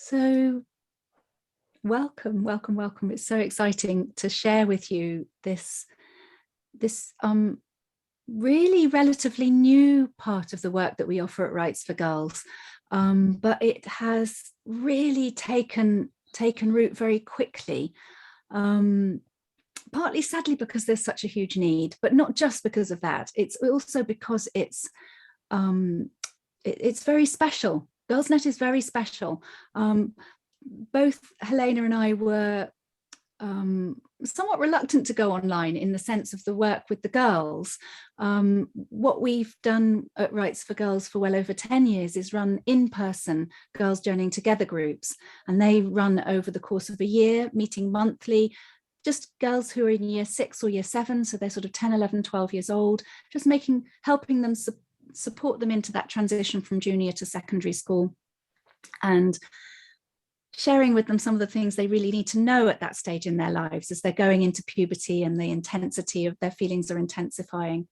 So welcome. It's so exciting to share with you this really relatively new part of the work that we offer at Rites for Girls. But it has really taken root very quickly. Partly sadly because there's such a huge need, but not just because of that. It's also because it's very special. GirlsNet is very special. Both Helena and I were somewhat reluctant to go online in the sense of the work with the girls. What we've done at Rites for Girls for well over 10 years is run in-person Girls Journeying Together groups, and they run over the course of a year, meeting monthly, just girls who are in year 6 or year 7, so they're sort of 10, 11, 12 years old, just helping them support them into that transition from junior to secondary school, and sharing with them some of the things they really need to know at that stage in their lives as they're going into puberty and the intensity of their feelings are intensifying.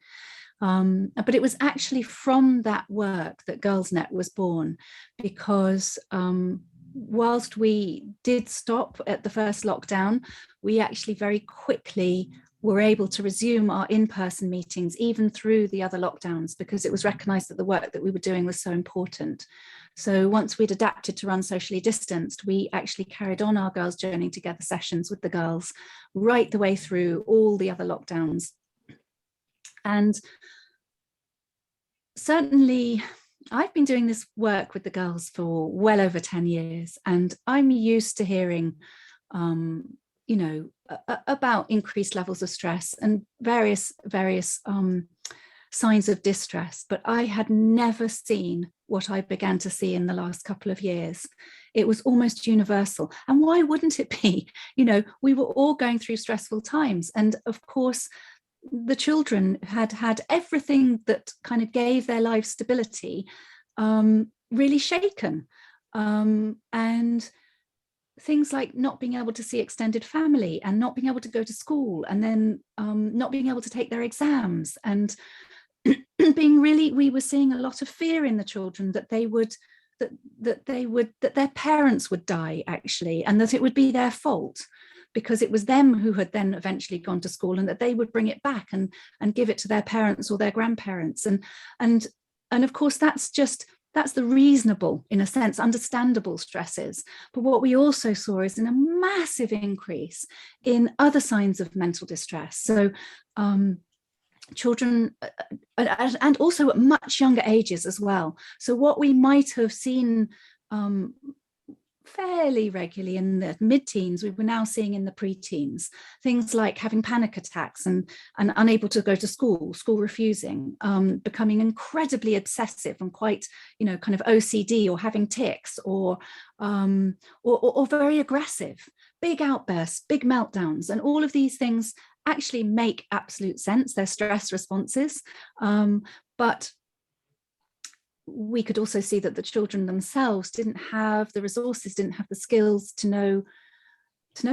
But it was actually from that work that GirlsNet was born, because whilst we did stop at the first lockdown, we actually very quickly were able to resume our in-person meetings even through the other lockdowns, because it was recognised that the work that we were doing was so important. So once we'd adapted to run socially distanced, we actually carried on our Girls Journeying Together sessions with the girls right the way through all the other lockdowns. And certainly I've been doing this work with the girls for well over 10 years, and I'm used to hearing about increased levels of stress and various signs of distress, but I had never seen what I began to see in the last couple of years. It was almost universal. And why wouldn't it be? We were all going through stressful times. And of course, the children had everything that kind of gave their life stability really shaken. And things like not being able to see extended family and not being able to go to school, and then not being able to take their exams, and we were seeing a lot of fear in the children that their parents would die, actually, and that it would be their fault because it was them who had then eventually gone to school, and that they would bring it back and give it to their parents or their grandparents. And of course, that's the reasonable, in a sense, understandable stresses. But what we also saw is a massive increase in other signs of mental distress. So children, and also at much younger ages as well. So what we might have seen fairly regularly in the mid-teens, we were now seeing in the pre-teens, things like having panic attacks and unable to go to school refusing, becoming incredibly obsessive and quite, kind of OCD, or having tics, or very aggressive, big outbursts, big meltdowns. And all of these things actually make absolute sense. They're stress responses, but we could also see that the children themselves didn't have the resources, didn't have the skills to know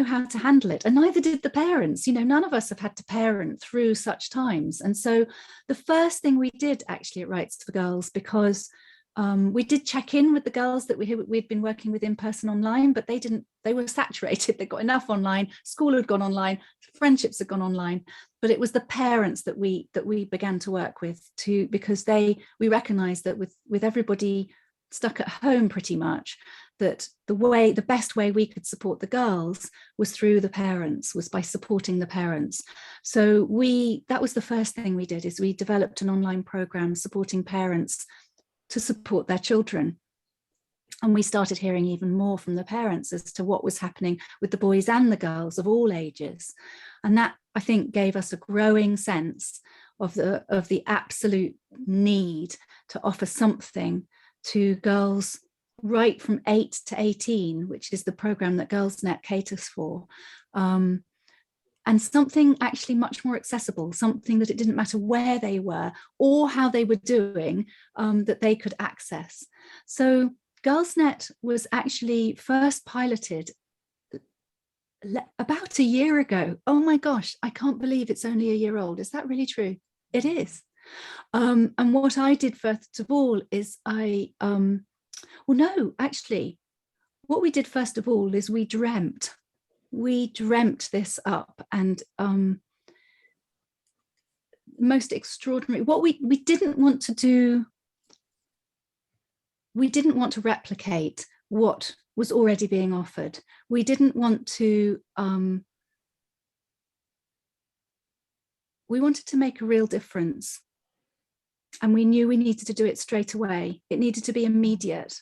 how to handle it, and neither did the parents. None of us have had to parent through such times. And so the first thing we did actually at Rites for Girls, because we did check in with the girls that we'd been working with in person online, but they were saturated. They got enough online, school had gone online, friendships had gone online, but it was the parents that we began to work with too, because we recognized that with everybody stuck at home pretty much, that the best way we could support the girls was through the parents, was by supporting the parents. So that was the first thing we did, is we developed an online program supporting parents to support their children. And we started hearing even more from the parents as to what was happening with the boys and the girls of all ages. And that, I think, gave us a growing sense of the absolute need to offer something to girls right from 8 to 18, which is the program that GirlsNet caters for. And something actually much more accessible, something that it didn't matter where they were or how they were doing, that they could access. So GirlsNet was actually first piloted about a year ago. Oh my gosh, I can't believe it's only a year old. Is that really true? It is. And what I did first of all is what we did first of all is we dreamt this up, and most extraordinary. What we didn't want to do, we didn't want to replicate what was already being offered. We didn't want to, we wanted to make a real difference. And we knew we needed to do it straight away. It needed to be immediate.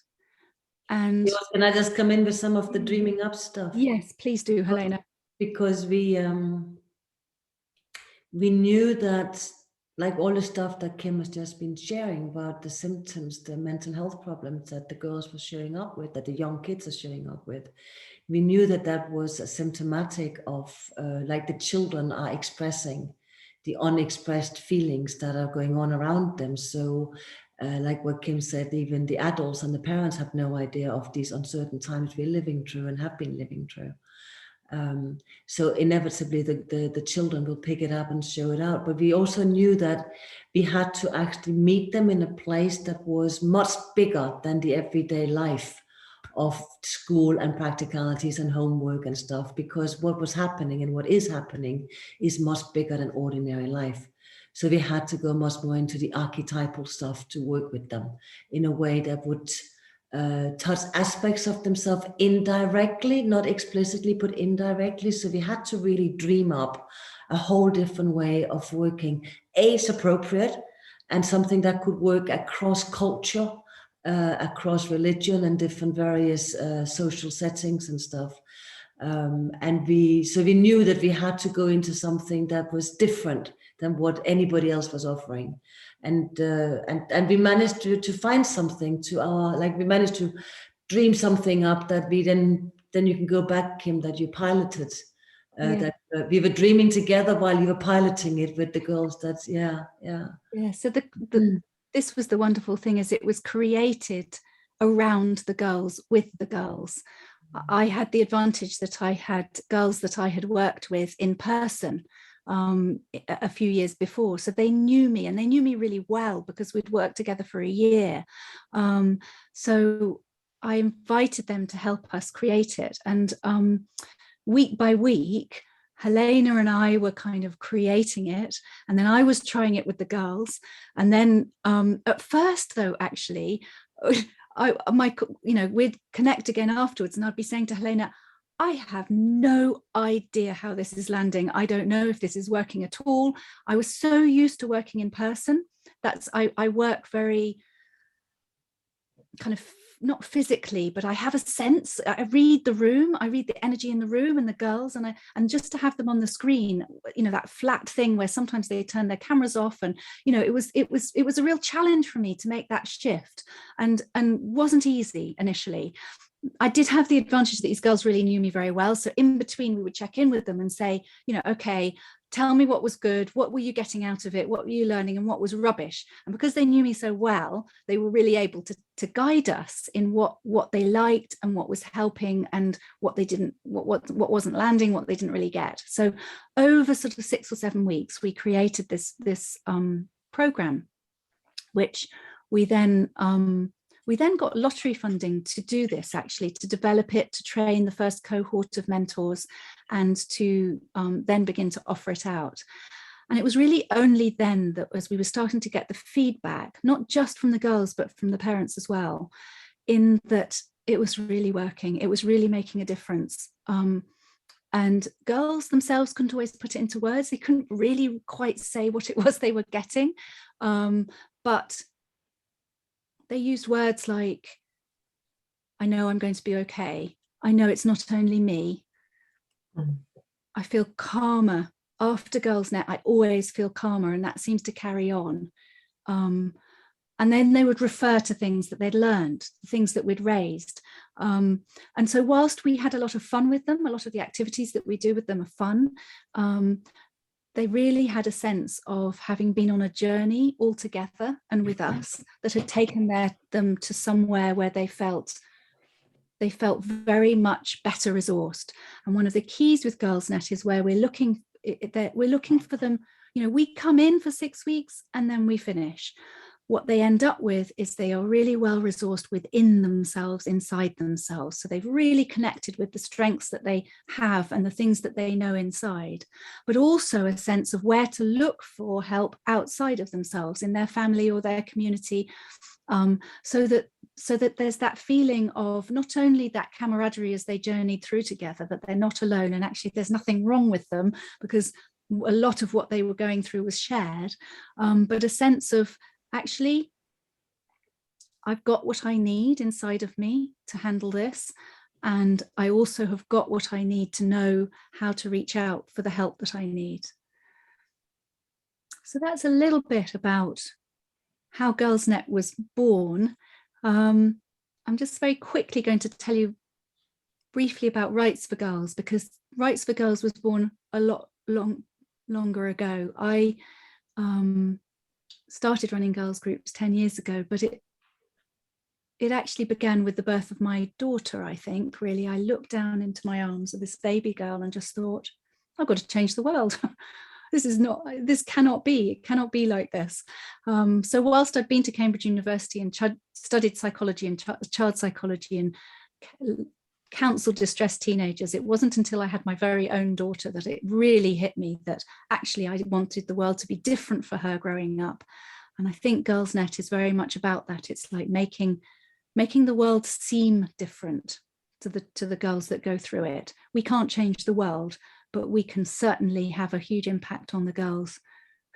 And can I just come in with some of the dreaming up stuff? Yes, please do, Helena. Because we knew that, like all the stuff that Kim has just been sharing about the symptoms, the mental health problems that the girls were showing up with, that the young kids are showing up with, we knew that that was symptomatic of like the children are expressing the unexpressed feelings that are going on around them. So like what Kim said, even the adults and the parents have no idea of these uncertain times we're living through and have been living through. So inevitably the children will pick it up and show it out. But we also knew that we had to actually meet them in a place that was much bigger than the everyday life of school and practicalities and homework and stuff, because what was happening and what is happening is much bigger than ordinary life. So we had to go much more into the archetypal stuff to work with them in a way that would touch aspects of themselves indirectly, not explicitly, but indirectly. So we had to really dream up a whole different way of working, age appropriate, and something that could work across culture, across religion and different various social settings and stuff. And we knew that we had to go into something that was different than what anybody else was offering. And we managed to find something to our, like we managed to dream something up that we then you can go back, Kim, that you piloted, that we were dreaming together while you were piloting it with the girls. That's yeah. So this was the wonderful thing, is it was created around the girls, with the girls. I had the advantage that I had girls that I had worked with in person a few years before, so they knew me, and they knew me really well because we'd worked together for a year. So I invited them to help us create it, and week by week Helena and I were kind of creating it, and then I was trying it with the girls. And then at first, though, actually, we'd connect again afterwards, and I'd be saying to Helena, I have no idea how this is landing. I don't know if this is working at all. I was so used to working in person. I work very kind of, not physically, but I have a sense. I read the room, I read the energy in the room and the girls, and just to have them on the screen, that flat thing where sometimes they turn their cameras off, and it was a real challenge for me to make that shift, and wasn't easy initially. I did have the advantage that these girls really knew me very well. So in between, we would check in with them and say, okay, tell me what was good, what were you getting out of it, what were you learning, and what was rubbish. And because they knew me so well, they were really able to guide us in what they liked and what was helping, and what they didn't, what wasn't landing, what they didn't really get. So over sort of 6 or 7 weeks, we created this program, which we then got lottery funding to do this, actually, to develop it, to train the first cohort of mentors, and to then begin to offer it out. And it was really only then that, as we were starting to get the feedback, not just from the girls, but from the parents as well, in that it was really working, it was really making a difference. And girls themselves couldn't always put it into words. They couldn't really quite say what it was they were getting, but they used words like, I know I'm going to be okay. I know it's not only me. I feel calmer. After Girls Net, I always feel calmer, and that seems to carry on. And then they would refer to things that they'd learned, things that we'd raised. And so whilst we had a lot of fun with them, a lot of the activities that we do with them are fun, they really had a sense of having been on a journey all together and with us that had taken them to somewhere where they felt very much better resourced. And one of the keys with Girls Net is where we're looking for them. We come in for 6 weeks and then we finish. what they end up with is they are really well resourced within themselves, inside themselves. So they've really connected with the strengths that they have and the things that they know inside, but also a sense of where to look for help outside of themselves, in their family or their community, so that there's that feeling of not only that camaraderie as they journeyed through together, that they're not alone, and actually there's nothing wrong with them because a lot of what they were going through was shared, but a sense of, actually, I've got what I need inside of me to handle this. And I also have got what I need to know how to reach out for the help that I need. So that's a little bit about how Girls.Net was born. I'm just very quickly going to tell you briefly about Rites for Girls, because Rites for Girls was born a lot longer ago. I started running girls groups 10 years ago, but it actually began with the birth of my daughter, I think. Really, I looked down into my arms of this baby girl and just thought, I've got to change the world. This cannot be, it cannot be like this. So whilst I'd been to Cambridge University and studied psychology and child psychology and counseled distressed teenagers, it wasn't until I had my very own daughter that it really hit me that actually I wanted the world to be different for her growing up. And I think Girls.Net is very much about that. It's like making the world seem different to the girls that go through it. We can't change the world, but we can certainly have a huge impact on the girls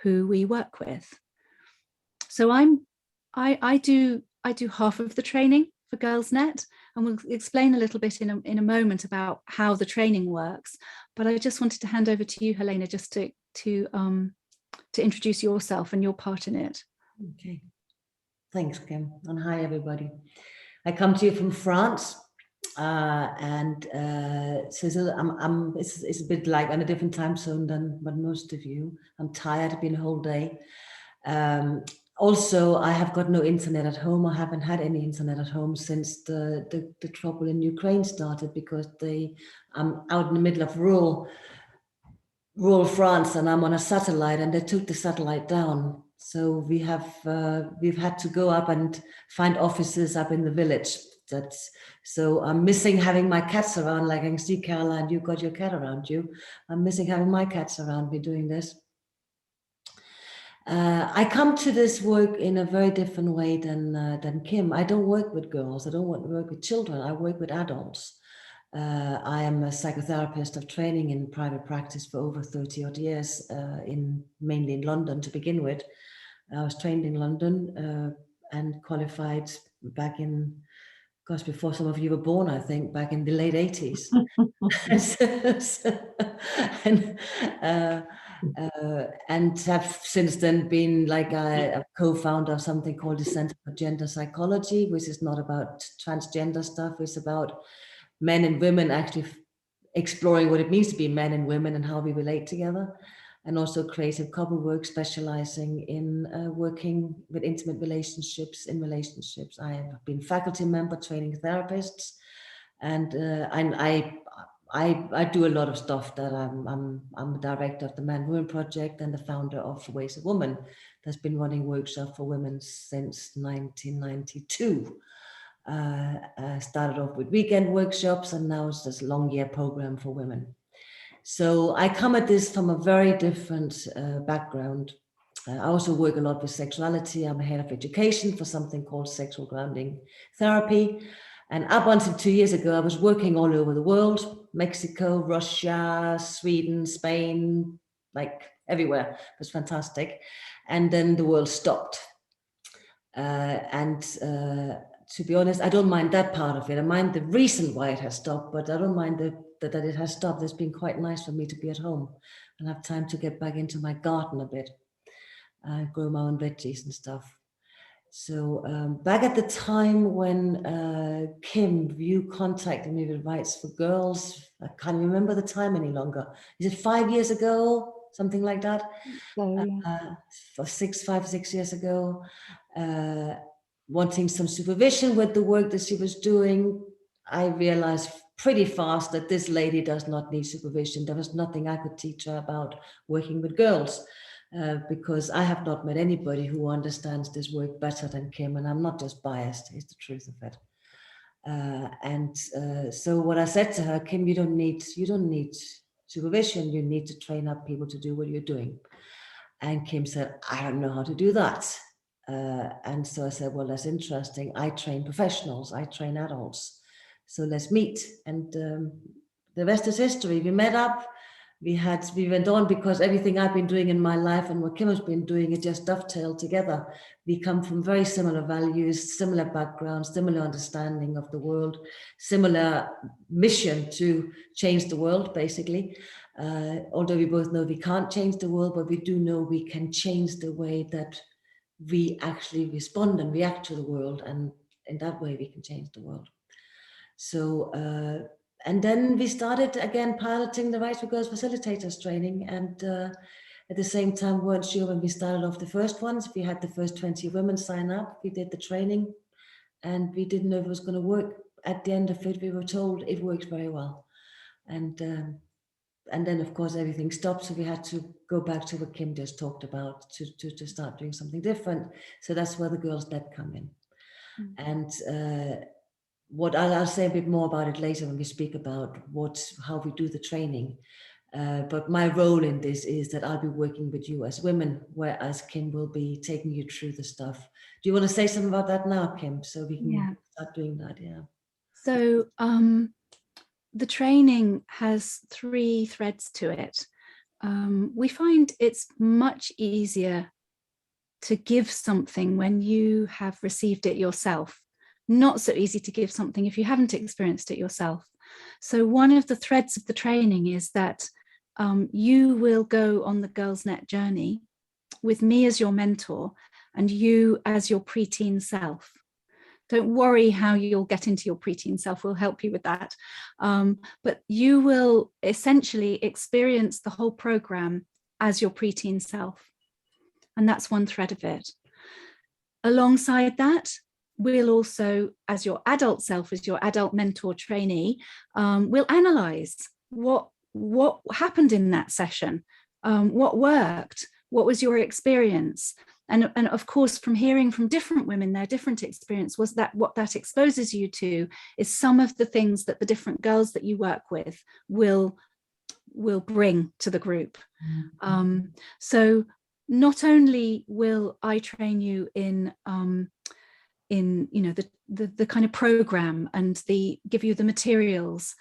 who we work with. So I do half of the training for Girls.Net, and we'll explain a little bit in a moment about how the training works. But I just wanted to hand over to you, Helena, just to introduce yourself and your part in it. Okay, thanks, Kim, and hi everybody. I come to you from France, and so it's a bit like on a different time zone than most of you. I'm tired, it's been a whole day. Also, I have got no internet at home. I haven't had any internet at home since the trouble in Ukraine started, because I'm out in the middle of rural France, and I'm on a satellite, and they took the satellite down. So we've had to go up and find offices up in the village. So I'm missing having my cats around. Like I can see, Caroline, you got your cat around you. I'm missing having my cats around me doing this. I come to this work in a very different way than Kim. I don't work with girls. I don't work with children. I work with adults. I am a psychotherapist of training in private practice for over 30 odd years, mainly in London to begin with. I was trained in London and qualified back in, gosh, before some of you were born, I think, back in the late 80s. And have since then been like a co-founder of something called the Center for Gender Psychology, which is not about transgender stuff. It's about men and women actually exploring what it means to be men and women and how we relate together. And also creative couple work, specializing in working with intimate relationships, in relationships. I have been faculty member training therapists, and I do a lot of stuff. That I'm the director of the Man Woman Project and the founder of Ways of Woman, that's been running workshops for women since 1992. Started off with weekend workshops, and now it's this long year program for women. So I come at this from a very different background. I also work a lot with sexuality. I'm a head of education for something called sexual grounding therapy. And up until 2 years ago, I was working all over the world: Mexico, Russia, Sweden, Spain, like everywhere. It was fantastic. And then the world stopped. To be honest, I don't mind that part of it. I mind the reason why it has stopped, but I don't mind that it has stopped. It's been quite nice for me to be at home and have time to get back into my garden a bit, grow my own veggies and stuff. So back at the time when Kim, you contacted me with Rites for Girls, I can't remember the time any longer. Is it 5 years ago? Something like that? So, yeah. For 5, 6 years ago. Wanting some supervision with the work that she was doing, I realized pretty fast that this lady does not need supervision. There was nothing I could teach her about working with girls. because I have not met anybody who understands this work better than Kim, and I'm not just biased, it's the truth of it. So what I said to her, Kim, you don't need supervision, you need to train up people to do what you're doing. And Kim said, I don't know how to do that. And so I said, well, that's interesting. I train professionals, I train adults. So let's meet. And the rest is history. We met up, we went on, because everything I've been doing in my life and what Kim has been doing, it just dovetailed together. We come from very similar values, similar backgrounds, similar understanding of the world, similar mission to change the world, basically. Although we both know we can't change the world, but we do know we can change the way that we actually respond and react to the world. And in that way, we can change the world. So, and then we started again piloting the Rites for Girls facilitators training. And at the same time, weren't sure when we started off the first ones. We had the first 20 women sign up. We did the training and we didn't know if it was going to work. At the end of it, we were told it works very well. And then, of course, everything stopped. So we had to go back to what Kim just talked about to start doing something different. So that's where the Girls Net come in. And what I'll say a bit more about it later when we speak about how we do the training. But my role in this is that I'll be working with you as women, whereas Kim will be taking you through the stuff. Do you want to say something about that now, Kim? So we can start doing that, yeah. So the training has 3 threads to it. We find it's much easier to give something when you have received it yourself. Not so easy to give something if you haven't experienced it yourself. So one of the threads of the training is that you will go on the Girls Net journey with me as your mentor and you as your preteen self. Don't worry how you'll get into your preteen self, we'll help you with that. But you will essentially experience the whole program as your preteen self. And that's one thread of it. Alongside that, we'll also, as your adult self, as your adult mentor trainee, we'll analyze what happened in that session, what worked, what was your experience. And of course, from hearing from different women, their different experience, was that what that exposes you to is some of the things that the different girls that you work with will bring to the group. So not only will I train you in the kind of program and give you the materials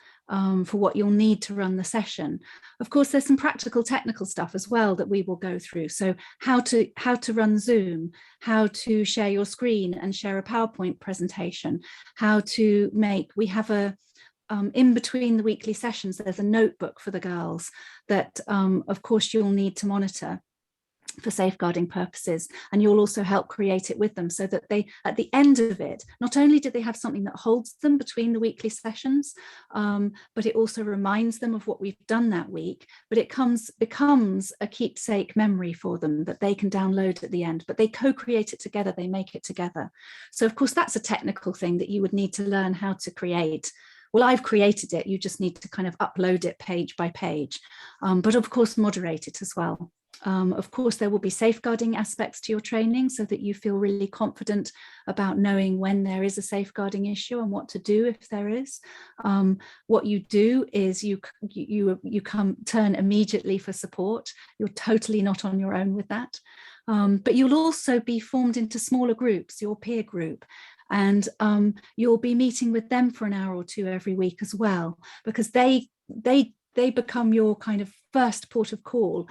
for what you'll need to run the session. Of course, there's some practical technical stuff as well that we will go through. So how to run Zoom, how to share your screen and share a PowerPoint presentation, how to we have in between the weekly sessions, there's a notebook for the girls that of course you'll need to monitor for safeguarding purposes, and you'll also help create it with them so that they, at the end of it, not only do they have something that holds them between the weekly sessions, but it also reminds them of what we've done that week, but it becomes a keepsake memory for them that they can download at the end, but they co-create it together, they make it together. So of course that's a technical thing that you would need to learn how to create. Well, I've created it, you just need to kind of upload it page by page, but of course moderate it as well. Of course, there will be safeguarding aspects to your training so that you feel really confident about knowing when there is a safeguarding issue and what to do if there is. What you do is you turn immediately for support. You're totally not on your own with that. But you'll also be formed into smaller groups, your peer group. And you'll be meeting with them for an hour or two every week as well, because they become your kind of first port of call.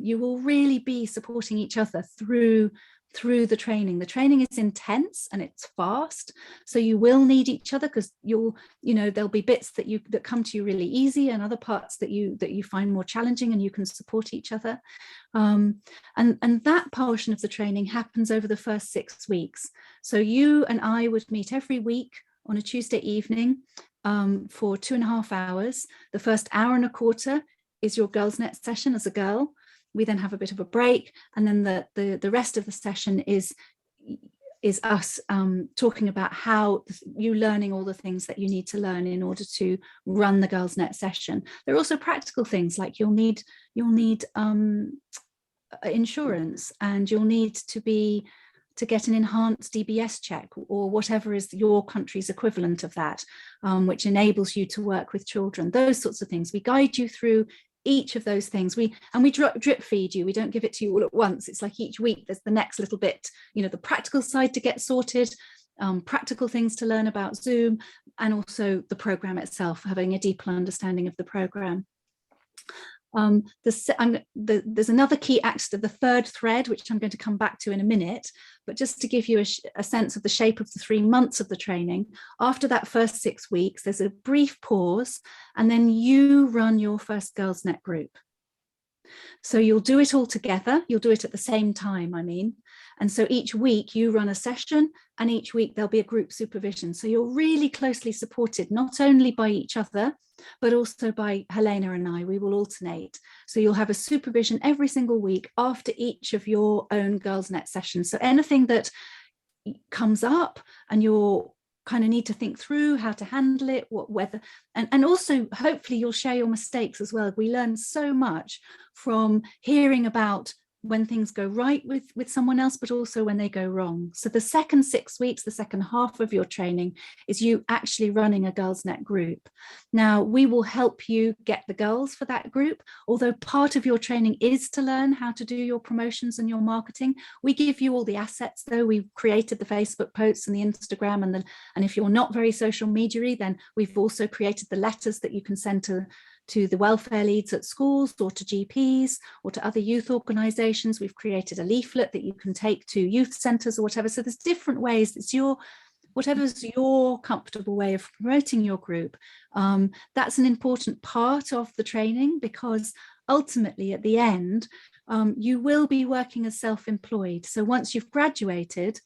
You will really be supporting each other through the training. The training is intense and it's fast, so you will need each other, because there'll be bits that come to you really easy and other parts that you find more challenging, and you can support each other. And that portion of the training happens over the first 6 weeks. So you and I would meet every week on a Tuesday evening for 2.5 hours. The first hour and a quarter is your Girls Net session as a girl. We then have a bit of a break, and then the rest of the session is us talking about how you learning all the things that you need to learn in order to run the Girls Net session. There are also practical things like you'll need insurance, and you'll need to get an enhanced DBS check or whatever is your country's equivalent of that, which enables you to work with children, those sorts of things. We guide you through each of those things. We drip feed you. We don't give it to you all at once. It's like each week there's the next little bit, you know, the practical side to get sorted, practical things to learn about Zoom, and also the program itself, having a deeper understanding of the program. There's another key aspect, the third thread, which I'm going to come back to in a minute, but just to give you a sense of the shape of the 3 months of the training. After that first 6 weeks, there's a brief pause, and then you run your first Girls Net group. So you'll do it all together. You'll do it at the same time, I mean. And so each week you run a session, and each week there'll be a group supervision. So you're really closely supported, not only by each other, but also by Helena and I. We will alternate. So you'll have a supervision every single week after each of your own Girls Net sessions. So anything that comes up and you're kind of need to think through how to handle it, whether, and also hopefully you'll share your mistakes as well. We learn so much from hearing about when things go right with someone else, but also when they go wrong. So the second 6 weeks, the second half of your training, is you actually running a Girls Net group. Now, we will help you get the girls for that group, although part of your training is to learn how to do your promotions and your marketing. We give you all the assets, though. We've created the Facebook posts and the Instagram, and if you're not very social media-y, then we've also created the letters that you can send to the welfare leads at schools, or to GPs, or to other youth organisations. We've created a leaflet that you can take to youth centres or whatever. So there's different ways. It's whatever's your comfortable way of promoting your group. That's an important part of the training, because ultimately at the end, you will be working as self-employed. So once you've graduated,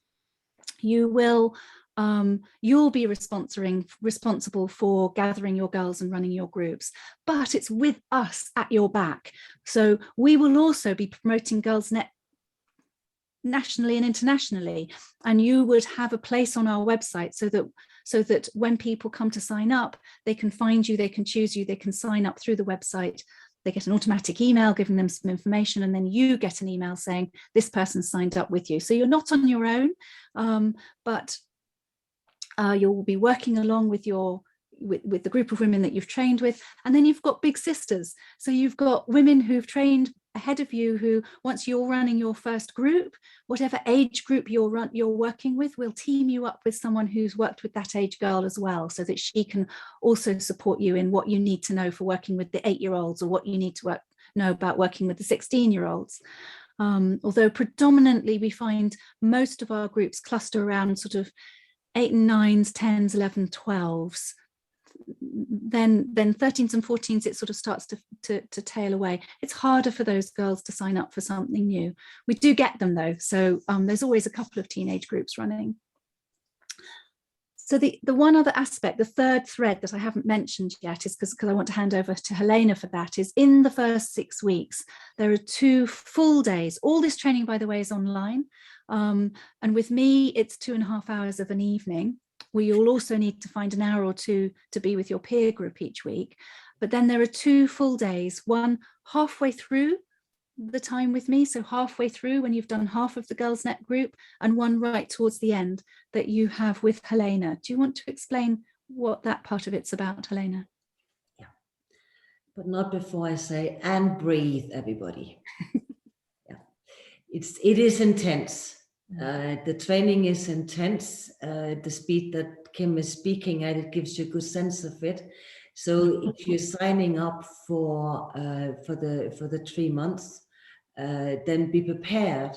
you'll be responsible for gathering your girls and running your groups, but it's with us at your back. So we will also be promoting Girls Net nationally and internationally, and you would have a place on our website so that when people come to sign up, they can find you, they can choose you, they can sign up through the website. They get an automatic email giving them some information, and then you get an email saying this person signed up with you. So you're not on your own, but you'll be working along with the group of women that you've trained with. And then you've got big sisters. So you've got women who've trained ahead of you, who, once you're running your first group, whatever age group you're working with, will team you up with someone who's worked with that age girl as well, so that she can also support you in what you need to know for working with the 8-year-olds, or what you need to know about working with the 16-year-olds. Although predominantly we find most of our groups cluster around sort of 8 and 9s, 10s, 11, 12s. Then 13s and 14s, it sort of starts to tail away. It's harder for those girls to sign up for something new. We do get them though, so there's always a couple of teenage groups running. So the one other aspect, the third thread that I haven't mentioned yet, is because I want to hand over to Helena for that, is in the first 6 weeks, there are 2 full days. All this training, by the way, is online. And with me, it's 2.5 hours of an evening, where you'll also need to find an hour or 2 to be with your peer group each week. But then there are 2 full days, one halfway through the time with me, so halfway through when you've done half of the Girls Net group, and one right towards the end that you have with Helena. Do you want to explain what that part of it's about, Helena? Yeah, but not before I say, and breathe, everybody. Yeah, it is intense. The training is intense. The speed that Kim is speaking at, it gives you a good sense of it. So if you're signing up for the 3 months, then be prepared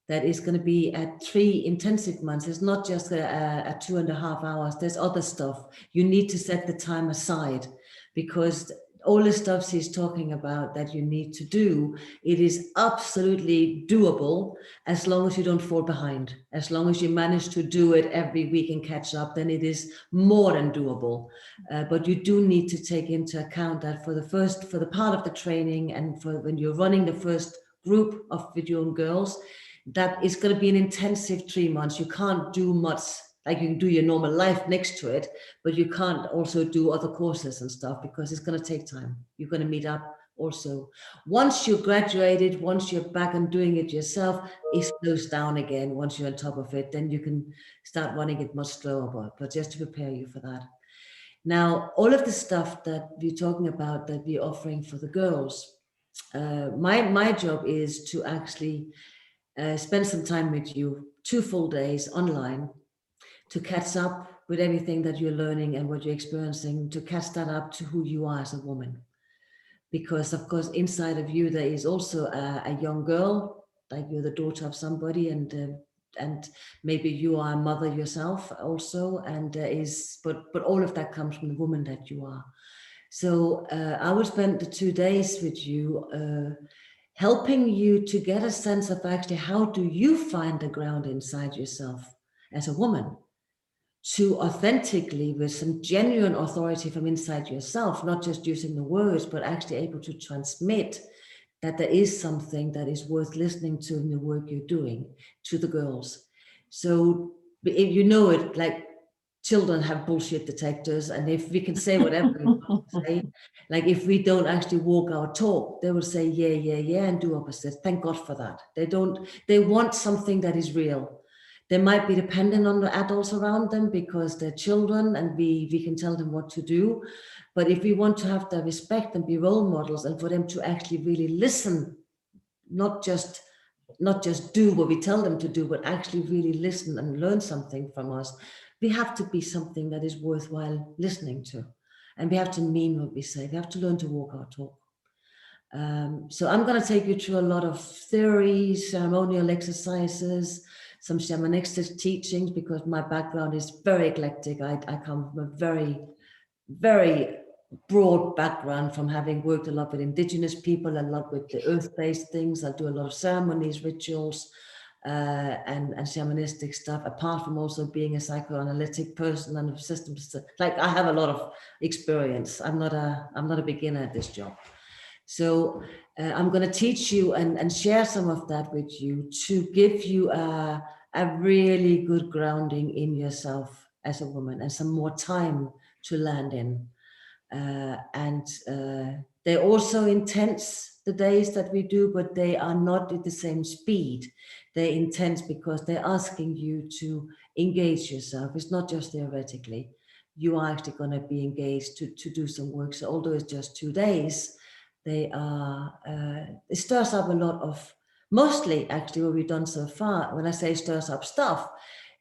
that it's going to be at 3 intensive months. It's not just a 2.5 hours. There's other stuff. You need to set the time aside, because all the stuff she's talking about that you need to do, it is absolutely doable, as long as you don't fall behind. As long as you manage to do it every week and catch up, then it is more than doable. But you do need to take into account that for the part of the training, and for when you're running the first group of your own girls, that is going to be an intensive 3 months. You can't do much. Like, you can do your normal life next to it, but you can't also do other courses and stuff, because it's going to take time. You're going to meet up also. Once you graduated, once you're back and doing it yourself, it slows down again. Once you're on top of it, then you can start running it much slower, but just to prepare you for that. Now, all of the stuff that we're talking about that we're offering for the girls, my job is to actually spend some time with you, 2 full days online, to catch up with everything that you're learning and what you're experiencing, to catch that up to who you are as a woman. Because of course, inside of you, there is also a young girl, like you're the daughter of somebody, and maybe you are a mother yourself also, and but all of that comes from the woman that you are. So I will spend the 2 days with you, helping you to get a sense of actually how do you find the ground inside yourself as a woman, to authentically, with some genuine authority from inside yourself, not just using the words, but actually able to transmit that there is something that is worth listening to in the work you're doing to the girls. So if you know it, like, children have bullshit detectors, and if we can say whatever we want to say, like if we don't actually walk our talk, they will say yeah, yeah, yeah, and do opposite. Thank God for that. They want something that is real. They might be dependent on the adults around them because they're children and we can tell them what to do. But if we want to have their respect and be role models, and for them to actually really listen, not just do what we tell them to do, but actually really listen and learn something from us, we have to be something that is worthwhile listening to. And we have to mean what we say. We have to learn to walk our talk. So I'm going to take you through a lot of theories, ceremonial exercises, some shamanistic teachings, because my background is very eclectic. I come from a very, very broad background, from having worked a lot with indigenous people, a lot with the earth-based things. I do a lot of ceremonies, rituals, and shamanistic stuff, apart from also being a psychoanalytic person and a systems. Like, I have a lot of experience. I'm not a beginner at this job. So I'm going to teach you and share some of that with you to give you a really good grounding in yourself as a woman, and some more time to land in. They're also intense, the days that we do, but they are not at the same speed. They're intense because they're asking you to engage yourself. It's not just theoretically. You are actually going to be engaged to do some work. So although it's just 2 days, it stirs up a lot of, mostly actually what we've done so far. When I say stirs up stuff,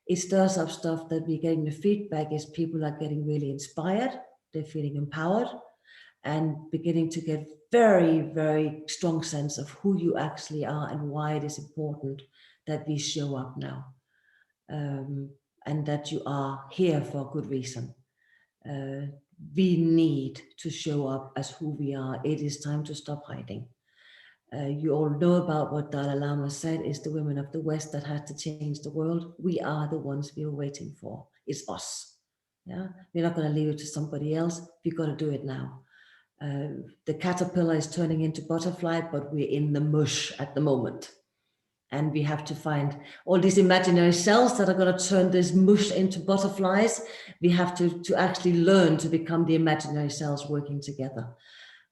it stirs up stuff that we're getting the feedback is people are getting really inspired. They're feeling empowered and beginning to get very, very strong sense of who you actually are and why it is important that we show up now, and that you are here for a good reason. We need to show up as who we are. It is time to stop hiding. You all know about what Dalai Lama said, is the women of the West that had to change the world. We are the ones we were waiting for. It's us. Yeah, we're not going to leave it to somebody else. We've got to do it now. The caterpillar is turning into butterfly, but we're in the mush at the moment. And we have to find all these imaginary cells that are going to turn this mush into butterflies. We have to actually learn to become the imaginary cells working together.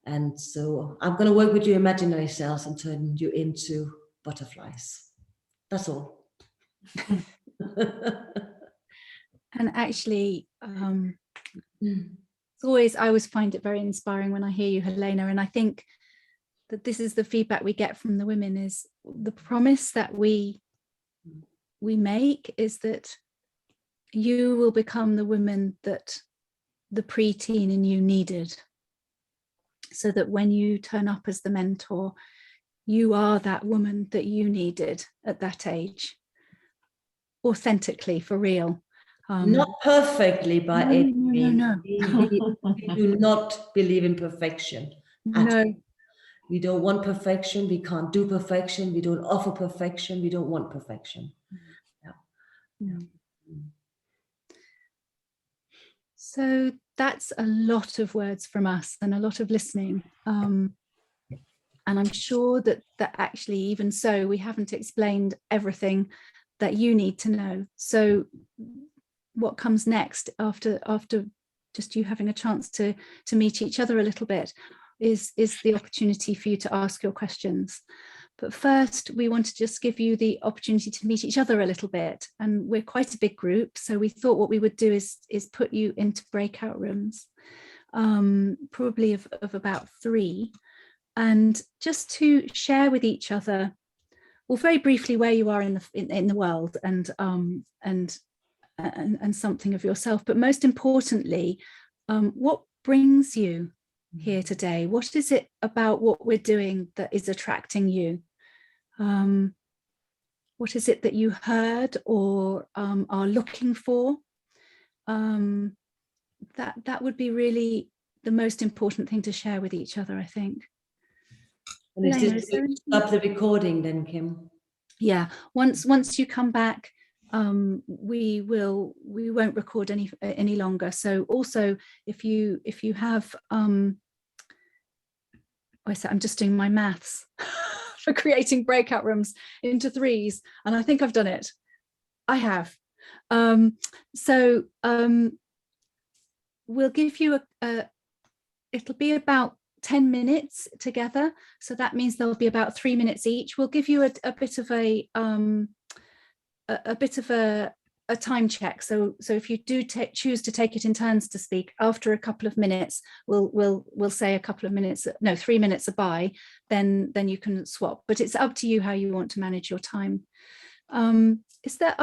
And so I'm going to work with your imaginary cells and turn you into butterflies. That's all. And actually, it's always, I always find it very inspiring when I hear you, Helena. And I think that this is the feedback we get from the women, is the promise that we make is that you will become the woman that the preteen in you needed. So that when you turn up as the mentor, you are that woman that you needed at that age, authentically, for real. Not perfectly by any means. No. We do not believe in perfection. No. We don't want perfection. We can't do perfection. We don't offer perfection. We don't want perfection. Yeah. So that's a lot of words from us and a lot of listening. And I'm sure that actually, even so, we haven't explained everything that you need to know. So what comes next after just you having a chance to meet each other a little bit? is the opportunity for you to ask your questions. But first, we want to just give you the opportunity to meet each other a little bit. And we're quite a big group, so we thought what we would do is put you into breakout rooms, probably of about 3, and just to share with each other, well, very briefly, where you are in the world, and something of yourself, but most importantly, what brings you here today? What is it about what we're doing that is attracting you? What is it that you heard or are looking for? That would be really the most important thing to share with each other, I think. And is this stop the recording then, Kim? Yeah, once you come back, we won't record any longer. So also, if you have I'm just doing my maths for creating breakout rooms into 3s, and I think I've done it. I have. We'll give you it'll be about 10 minutes together, so that means there'll be about 3 minutes each. We'll give you a bit of a time check, so if you do choose to take it in turns to speak, after a couple of minutes we'll say a couple of minutes, no, 3 minutes are by, then you can swap, but it's up to you how you want to manage your time. Are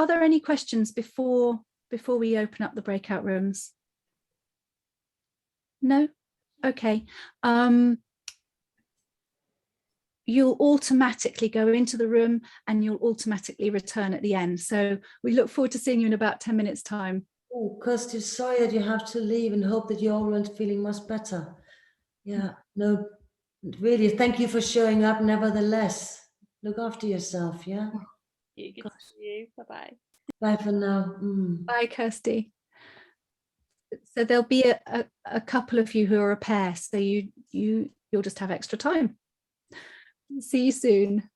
there any questions before we open up the breakout rooms? No? Okay. You'll automatically go into the room and you'll automatically return at the end. So we look forward to seeing you in about 10 minutes time. Oh, Kirsty, sorry that you have to leave, and hope that you're all feeling much better. Yeah, no, really, thank you for showing up nevertheless. Look after yourself, yeah? Good to see you. Bye-bye. Bye for now. Bye, Kirsty. So there'll be a couple of you who are a pair, so you'll just have extra time. See you soon.